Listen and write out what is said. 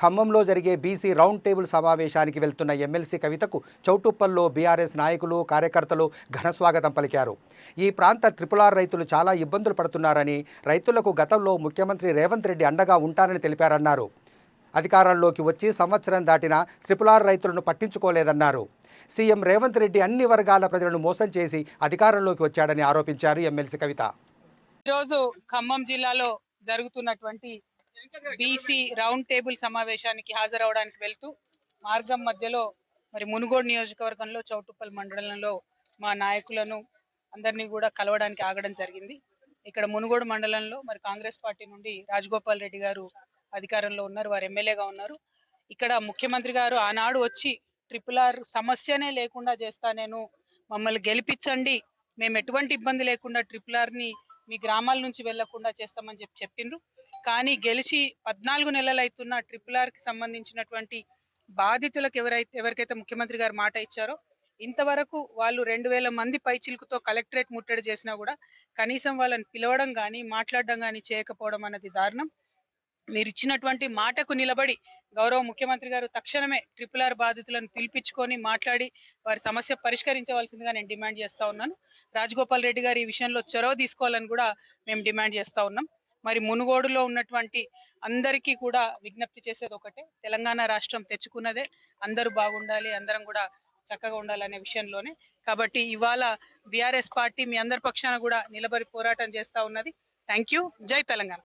ఖమ్మంలో జరిగే BC round table సమావేశానికి వెళ్తున్న ఎమ్మెల్సీ కవితకు చౌటుప్పల్లో బీఆర్ఎస్ నాయకులు కార్యకర్తలు ఘనస్వాగతం పలికారు. ఈ ప్రాంత ట్రిపుల్ రైతులు చాలా ఇబ్బందులు పడుతున్నారని, రైతులకు గతంలో ముఖ్యమంత్రి రేవంత్ రెడ్డి అండగా ఉంటారని తెలిపారన్నారు. అధికారంలోకి వచ్చి సంవత్సరం దాటినా ట్రిపుల్ రైతులను పట్టించుకోలేదన్నారు. సీఎం రేవంత్ రెడ్డి అన్ని వర్గాల ప్రజలను మోసం చేసి అధికారంలోకి వచ్చాడని ఆరోపించారు ఎమ్మెల్సీ కవిత. ఈరోజు ఖమ్మం జిల్లాలో జరుగుతున్నటువంటి బీసీ రౌండ్ టేబుల్ సమావేశానికి హాజరవడానికి వెళ్తూ మార్గం మధ్యలో మరి మునుగోడు నియోజకవర్గంలో చౌటుప్పల్ మండలంలో మా నాయకులను అందరినీ కూడా కలవడానికి ఆగడం జరిగింది. ఇక్కడ మునుగోడు మండలంలో మరి కాంగ్రెస్ పార్టీ నుండి రాజగోపాల్ రెడ్డి గారు అధికారంలో ఉన్నారు, వారు ఎమ్మెల్యేగా ఉన్నారు. ఇక్కడ ముఖ్యమంత్రి గారు ఆనాడు వచ్చి ట్రిపుల్ సమస్యనే లేకుండా చేస్తా, నేను మమ్మల్ని గెలిపించండి, మేము ఎటువంటి ఇబ్బంది లేకుండా ట్రిపుల్ మీ గ్రామాల నుంచి వెళ్లకుండా చేస్తామని చెప్పిండ్రు. కానీ గెలిచి 14 నెలలు అవుతున్న ట్రిపుల్ కి సంబంధించినటువంటి బాధితులకు ఎవరికైతే ముఖ్యమంత్రి గారు మాట ఇచ్చారో ఇంతవరకు వాళ్ళు 2000 మంది పైచిలుకుతో కలెక్టరేట్ ముట్టడి చేసినా కూడా కనీసం వాళ్ళని పిలవడం కానీ మాట్లాడడం కానీ చేయకపోవడం అన్నది దారుణం. మీరు ఇచ్చినటువంటి మాటకు నిలబడి గౌరవ ముఖ్యమంత్రి గారు తక్షణమే ట్రిపుల్ బాధితులను పిలిపించుకొని మాట్లాడి వారి సమస్య పరిష్కరించవలసిందిగా నేను డిమాండ్ చేస్తా ఉన్నాను. రాజగోపాల్ రెడ్డి గారు ఈ విషయంలో చొరవ తీసుకోవాలని కూడా మేము డిమాండ్ చేస్తా ఉన్నాం. మరి మునుగోడులో ఉన్నటువంటి అందరికీ కూడా విజ్ఞప్తి చేసేది ఒకటే, తెలంగాణ రాష్ట్రం తెచ్చుకున్నదే, అందరూ బాగుండాలి, అందరం కూడా చక్కగా ఉండాలనే విషయంలోనే. కాబట్టి ఇవాళ బీఆర్ఎస్ పార్టీ మీ అందరి పక్షాన కూడా నిలబడి పోరాటం చేస్తా ఉన్నది. Thank you. జై తెలంగాణ.